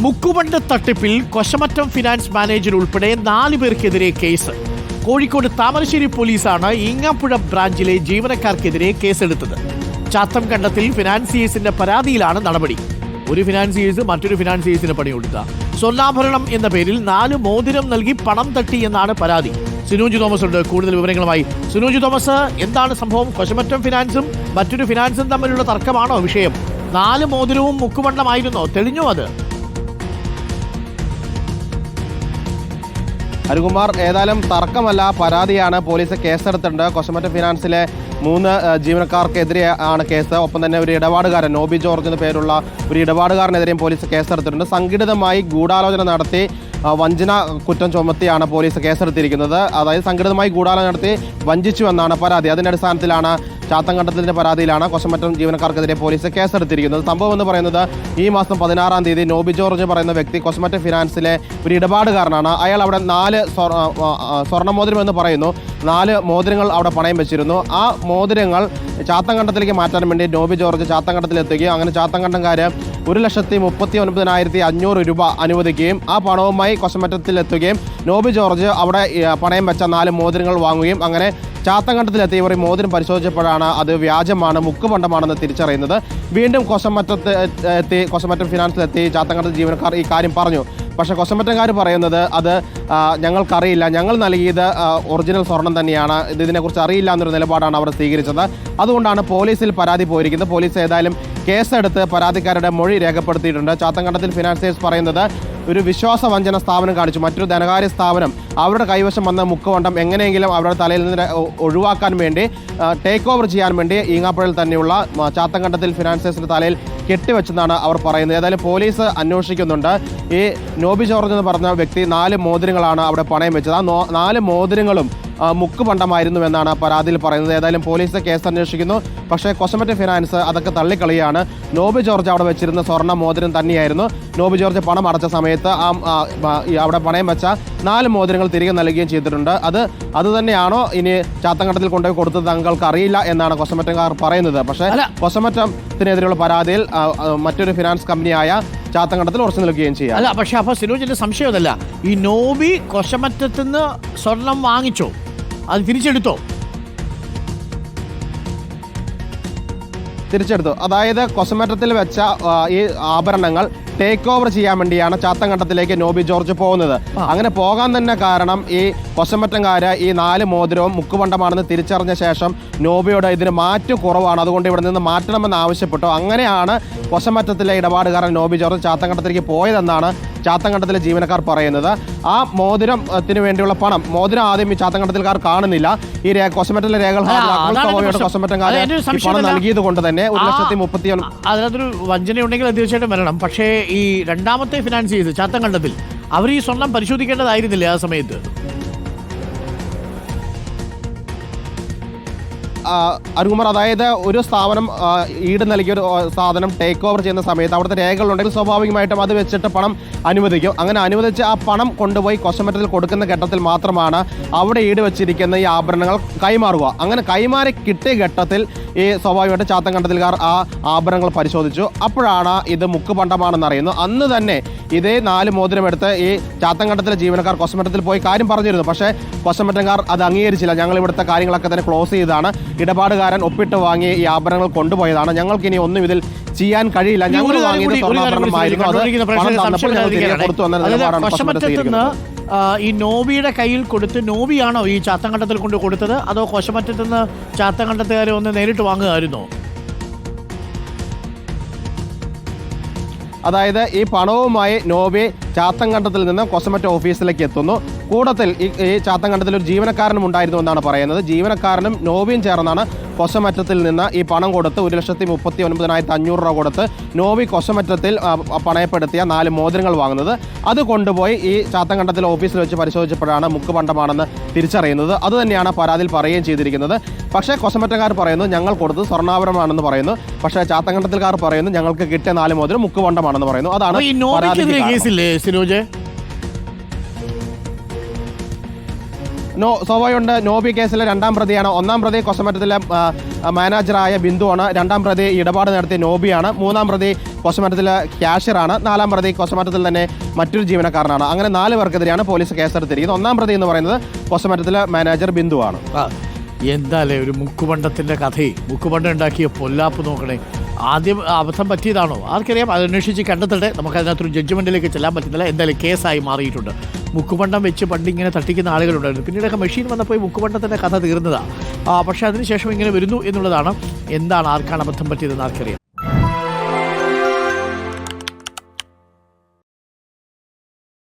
മുക്കുബണ്ട് തട്ടിപ്പിൽ Kosamattam finance manager ഉൾപ്പെടെ 4 പേർക്കെതിരെ കേസ്. കോഴിക്കോട് താമരശ്ശേരി പോലീസാണ് ഈങ്ങാപ്പുഴ ബ്രാഞ്ചിലെ ജീവനക്കാർക്കെതിരെ കേസെടുത്തത്. ചാത്തംകണ്ടത്തിൽ ഫിനാൻസിയേഴ്സിന്റെ പരാതിയിലാണ് നടപടി. ഒരു ഫിനാൻസിയേഴ്സ് മറ്റൊരു ഫിനാൻസിയേഴ്സിന് പണിയെടുക്കുക, സ്വർണ്ണാഭരണം എന്ന പേരിൽ 4 മോതിരം നൽകി പണം തട്ടി എന്നാണ് പരാതി. സുനോജ് തോമസ് ഉണ്ട് കൂടുതൽ വിവരങ്ങളുമായി. സുനോജ് തോമസ്, എന്താണ് സംഭവം? കൊശമറ്റം ഫിനാൻസും മറ്റൊരു ഫിനാൻസും തമ്മിലുള്ള തർക്കമാണോ വിഷയം? 4 മോതിരവും മുക്കുബണ്ടമായിരുന്നോ? തെളിഞ്ഞോ അത്? അരുകുമാർ, ഏതായാലും തർക്കമല്ല, പരാതിയാണ്. പോലീസ് കേസെടുത്തിട്ടുണ്ട്. കൊശമറ്റം ഫിനാൻസിലെ 3 ജീവനക്കാർക്കെതിരെ ആണ് കേസ്. ഒപ്പം തന്നെ ഒരു ഇടപാടുകാരൻ, നോബി ജോർജ് എന്ന പേരുള്ള ഒരു ഇടപാടുകാരനെതിരെയും പോലീസ് കേസെടുത്തിട്ടുണ്ട്. സംഘടിതമായി ഗൂഢാലോചന നടത്തി വഞ്ചന കുറ്റം ചുമത്തിയാണ് പോലീസ് കേസെടുത്തിരിക്കുന്നത്. അതായത് സംഘടിതമായി ഗൂഢാലോചന നടത്തി വഞ്ചിച്ചു എന്നാണ് പരാതി. അതിൻ്റെ അടിസ്ഥാനത്തിലാണ് ചാത്തംകണ്ടത്തിൻ്റെ പരാതിയിലാണ് കൊശമറ്റം ജീവനക്കാർക്കെതിരെ പോലീസ് കേസെടുത്തിരിക്കുന്നത്. സംഭവം എന്ന് പറയുന്നത് ഈ മാസം 16-ാം തീയതി നോബി ജോർജ് പറയുന്ന വ്യക്തി കൊശമറ്റം ഫിനാൻസിലെ ഒരു ഇടപാടുകാരനാണ്. അയാൾ അവിടെ 4 സ്വർണ്ണമോതിരം എന്ന് പറയുന്നു, 4 മോതിരങ്ങൾ അവിടെ പണയം വെച്ചിരുന്നു. ആ മോതിരങ്ങൾ ചാത്തംകണ്ടത്തിലേക്ക് മാറ്റാൻ വേണ്ടി നോബി ജോർജ് ചാത്തംകണ്ടത്തിലെത്തുകയും അങ്ങനെ ചാത്തംകണ്ടംകാർ 1,39,500 രൂപ അനുവദിക്കുകയും ആ പണവുമായി കൊശമറ്റത്തിലെത്തുകയും നോബി ജോർജ് അവിടെ പണയം വെച്ച 4 മോതിരങ്ങൾ വാങ്ങുകയും അങ്ങനെ ചാത്തംകണ്ടത്തിലെത്തിയവർ ഈ മോതിരം പരിശോധിച്ചപ്പോഴാണ് അത് വ്യാജമാണ്, മുക്കുപണ്ടമാണെന്ന് തിരിച്ചറിയുന്നത്. വീണ്ടും കൊശമറ്റം ഫിനാൻസിലെത്തി ചാത്തംകണ്ടത്തിൽ ജീവനക്കാർ ഈ കാര്യം പറഞ്ഞു. പക്ഷേ കൊശമറ്റംകാർ പറയുന്നത് അത് ഞങ്ങൾക്കറിയില്ല, ഞങ്ങൾ നൽകിയത് ഒറിജിനൽ സ്വർണം തന്നെയാണ്, ഇതിനെക്കുറിച്ച് അറിയില്ല എന്നൊരു നിലപാടാണ് അവർ സ്വീകരിച്ചത്. അതുകൊണ്ടാണ് പോലീസിൽ പരാതി പോയിരിക്കുന്നത്. പോലീസ് ഏതായാലും കേസെടുത്ത് പരാതിക്കാരുടെ മൊഴി രേഖപ്പെടുത്തിയിട്ടുണ്ട്. ചാത്തംകണ്ടത്തിൽ ഫിനാൻസിയേഴ്സ് പറയുന്നത് ഒരു വിശ്വാസവഞ്ചന സ്ഥാപനം കാണിച്ചു, മറ്റൊരു ധനകാര്യ സ്ഥാപനം അവരുടെ കൈവശം വന്ന മുക്കുവണ്ടം എങ്ങനെയെങ്കിലും അവരുടെ തലയിൽ നിന്ന് ഒഴിവാക്കാൻ വേണ്ടി ടേക്ക് ഓവർ ചെയ്യാൻ വേണ്ടി ഈങ്ങാപ്പുഴയിൽ തന്നെയുള്ള ചാത്തംകണ്ടത്തിൽ ഫിനാൻസിയേഴ്സിൻ്റെ തലയിൽ കെട്ടിവെച്ചെന്നാണ് അവർ പറയുന്നത്. ഏതായാലും പോലീസ് അന്വേഷിക്കുന്നുണ്ട്. ഈ നോബി ജോർജ് എന്ന് പറഞ്ഞ വ്യക്തി 4 മോതിരങ്ങളാണ് അവിടെ പണയം വെച്ചത്. ആ 4 മോതിരങ്ങളും മുക്കുപണ്ടമായിരുന്നുവെന്നാണ് പരാതിയിൽ പറയുന്നത്. ഏതായാലും പോലീസ് കേസ് അന്വേഷിക്കുന്നു. പക്ഷേ കൊശമറ്റം ഫിനാൻസ് അതൊക്കെ തള്ളിക്കളിയാണ്. നോബി ജോർജ് അവിടെ വെച്ചിരുന്ന സ്വർണ്ണ മോതിരം തന്നെയായിരുന്നു. നോബി ജോർജ് പണം അടച്ച സമയത്ത് അവിടെ പണയം വെച്ച 4 മോതിരങ്ങൾ തിരികെ നൽകുകയും ചെയ്തിട്ടുണ്ട്. അത് തന്നെയാണോ ഇനി ചാത്തംകണ്ടത്തിൽ കൊണ്ടുപോയി കൊടുത്തത് തങ്ങൾക്ക് അറിയില്ല എന്നാണ് കൊശമറ്റംകാർ പറയുന്നത്. പക്ഷേ കൊശമറ്റത്തിനെതിരെയുള്ള പരാതിയിൽ മറ്റൊരു ഫിനാൻസ് കമ്പനിയായ ചാത്തംകണ്ടത്തിൽ ഉറച്ചു നിൽക്കുകയും ചെയ്യാം. അല്ല, പക്ഷേ അപ്പോൾ സിനോജിന്റെ സംശയം അതല്ല, ഈ നോബി കൊശമറ്റത്തിൽ നിന്ന് സ്വർണം വാങ്ങിച്ചോ, അത് തിരിച്ചെടുത്തോ? തിരിച്ചെടുത്തു. അതായത് കൊശമറ്റത്തിൽ വെച്ച ഈ ആഭരണങ്ങൾ ടേക്ക് ഓവർ ചെയ്യാൻ വേണ്ടിയാണ് ചാത്തംകണ്ടത്തിലേക്ക് നോബി ജോർജ് പോകുന്നത്. അങ്ങനെ പോകാൻ തന്നെ കാരണം ഈ കൊശമറ്റംകാര് ഈ 4 മോതിരവും മുക്കുപണ്ടമാണെന്ന് തിരിച്ചറിഞ്ഞ ശേഷം നോബിയോട് ഇതിന് മാറ്റം കുറവാണ്, അതുകൊണ്ട് ഇവിടെ നിന്ന് മാറ്റണമെന്ന് ആവശ്യപ്പെട്ടു. അങ്ങനെയാണ് കൊശമറ്റത്തിലെ ഇടപാടുകാരൻ നോബി ജോർജ് ചാത്തംകണ്ടത്തിലേക്ക് പോയതെന്നാണ് ചാത്തംകണ്ടത്തിലെ ജീവനക്കാർ പറയുന്നത്. ആ മോതിരത്തിന് വേണ്ടിയുള്ള പണം, മോതിരം ആദ്യം ഈ ചാത്തംകണ്ടത്തിൽക്കാർ കാണുന്നില്ല. ഈ കൊശമറ്റത്തിലെ രേഖകൾ കൊശമറ്റംകാർ പണം നൽകിയത് കൊണ്ട് തന്നെ 1,39,000. അതിനകത്തൊരു വഞ്ചന ഉണ്ടെങ്കിൽ അത് തീർച്ചയായിട്ടും വരണം. പക്ഷേ ഈ രണ്ടാമത്തെ ഫിനാൻസ് ചാത്തംകണ്ടത്തിൽ അവർ ഈ സ്വർണം പരിശോധിക്കേണ്ടതായിരുന്നില്ലേ ആ സമയത്ത്? അരുകുമാർ, അതായത് ഒരു സ്ഥാപനം ഈട് നൽകിയ ഒരു സാധനം ടേക്ക് ഓവർ ചെയ്യുന്ന സമയത്ത് അവിടുത്തെ രേഖകളുണ്ടെങ്കിൽ സ്വാഭാവികമായിട്ടും അത് വെച്ചിട്ട് പണം അനുവദിക്കും. അങ്ങനെ അനുവദിച്ച് ആ പണം കൊണ്ടുപോയി കൊശമറ്റത്തിൽ കൊടുക്കുന്ന ഘട്ടത്തിൽ മാത്രമാണ് അവിടെ ഈട് വെച്ചിരിക്കുന്ന ഈ ആഭരണങ്ങൾ കൈമാറുക. അങ്ങനെ കൈമാറി കിട്ടിയ ഘട്ടത്തിൽ ഈ സ്വാഭാവികമായിട്ട് ചാത്തംകണ്ടത്തിൽക്കാർ ആ ആഭരണങ്ങൾ പരിശോധിച്ചു. അപ്പോഴാണ് ഇത് മുക്കുപണ്ടമാണെന്ന് അറിയുന്നു. അന്ന് തന്നെ ഇതേ 4 മോതിരം എടുത്ത് ഈ ചാത്തംകണ്ടത്തിലെ ജീവനക്കാർ കൊശമറ്റത്തിൽ പോയി കാര്യം പറഞ്ഞിരുന്നു. പക്ഷേ കൊശമറ്റംകാർ അത് അംഗീകരിച്ചില്ല. ഞങ്ങൾ ഇവിടുത്തെ കാര്യങ്ങളൊക്കെ തന്നെ ക്ലോസ് ചെയ്താണ്, ഇടപാടുകാരൻ ഒപ്പിട്ട് വാങ്ങി ഈ ആഭരണങ്ങൾ കൊണ്ടുപോയതാണ്, ഞങ്ങൾക്ക് ഇനി ഒന്നും ഇതിൽ ചെയ്യാൻ കഴിയില്ല, ഞങ്ങൾ വാങ്ങിയത് സ്വർണ്ണാഭരണമായിരുന്നു, അത് പണം തന്നപ്പോൾ ഞങ്ങൾ തിരികെ കൊടുത്തു എന്ന നിലപാടാണ് കൊശമറ്റത്തിരിക്കുന്നത്. ഈ നോബിയുടെ കയ്യിൽ കൊടുത്ത് നോബിയാണോ ഈ ചാത്തംകണ്ടത്തിൽ കൊണ്ട് കൊടുത്തത്, അതോ കൊശമറ്റത്തിൽ നിന്ന് ചാത്തംകണ്ടത്തുകാരെ ഒന്ന് നേരിട്ട് വാങ്ങുകയായിരുന്നോ? അതായത് ഈ പണവുമായി നോബി ചാത്തംകണ്ടത്തിൽ നിന്ന് കൊശമറ്റം ഓഫീസിലേക്ക് എത്തുന്നു. കൂട്ടത്തിൽ ഈ ചാത്തംകണ്ടത്തിൽ ഒരു ജീവനക്കാരനും ഉണ്ടായിരുന്നു എന്നാണ് പറയുന്നത്. ജീവനക്കാരനും നോബിയും ചേർന്നാണ് കൊശമറ്റത്തിൽ നിന്ന് ഈ പണം കൊടുത്ത് 1,39,500 രൂപ കൊടുത്ത് നോബി കൊശമറ്റത്തിൽ പണയപ്പെടുത്തിയ 4 മോതിരങ്ങൾ വാങ്ങുന്നത്. അത് കൊണ്ടുപോയി ഈ ചാത്തംകണ്ടത്തിലെ ഓഫീസിൽ വെച്ച് പരിശോധിച്ചപ്പോഴാണ് മുക്കുപണ്ടമാണെന്ന് തിരിച്ചറിയുന്നത്. അതുതന്നെയാണ് പരാതിയിൽ പറയുകയും ചെയ്തിരിക്കുന്നത്. പക്ഷേ കൊശമറ്റംകാർ പറയുന്നു ഞങ്ങൾ കൊടുത്തത് സ്വർണ്ണാഭരണമാണെന്ന് പറയുന്നു. പക്ഷേ ചാത്തംകണ്ടത്തിൽക്കാർ പറയുന്നു ഞങ്ങൾക്ക് കിട്ടിയ 4 മോതിരം മുക്കുപണ്ടമാണെന്ന് പറയുന്നു. അതാണ് സ്വാഭാവികമുണ്ട്. നോബി കേസിലെ 2ാം പ്രതിയാണ്. 1ാം പ്രതി കൊശമറ്റത്തിലെ മാനേജറായ ബിന്ദുവാണ്. 2ാം പ്രതി ഇടപാട് നടത്തിയ നോബിയാണ്. 3ാം പ്രതി കൊശമറ്റത്തിലെ ക്യാഷ്യറാണ്. 4-ാം പ്രതി കൊശമറ്റത്തിൽ തന്നെ മറ്റൊരു ജീവനക്കാരനാണ്. അങ്ങനെ 4 പേർക്കെതിരെയാണ് പോലീസ് കേസെടുത്തിരിക്കുന്നത്. 1-ാം പ്രതി എന്ന് പറയുന്നത് കൊശമറ്റത്തിലെ മാനേജർ ബിന്ദുവാണ്. എന്താലേ ഒരു മുക്കുപണ്ടത്തിന്റെ കഥയെ മുക്കുപണ്ടം ഉണ്ടാക്കിയ പൊല്ലാപ്പ് നോക്കണേ. ആദ്യം അബദ്ധം പറ്റിയതാണോ ആർക്കറിയാം, അത് അന്വേഷിച്ച് കണ്ടെത്തട്ടെ. നമുക്ക് അതിനകത്തൊരു ജഡ്ജ്മെന്റിലേക്ക് ചെല്ലാൻ പറ്റുന്നില്ല. എന്തായാലും കേസായി മാറിയിട്ടുണ്ട്. മുക്കുപണ്ടം വെച്ച് പണ്ട് ഇങ്ങനെ തട്ടിക്കുന്ന ആളുകളുണ്ടായിരുന്നു. പിന്നീടൊക്കെ മെഷീൻ വന്നപ്പോൾ ഈ മുക്കുപണ്ടത്തിന്റെ കഥ തീർന്നതാണ്. പക്ഷേ അതിനുശേഷം ഇങ്ങനെ വരുന്നു എന്നുള്ളതാണ്. എന്താണ് ആർക്കാണ് അബദ്ധം പറ്റിയതെന്ന് ആർക്കറിയാം.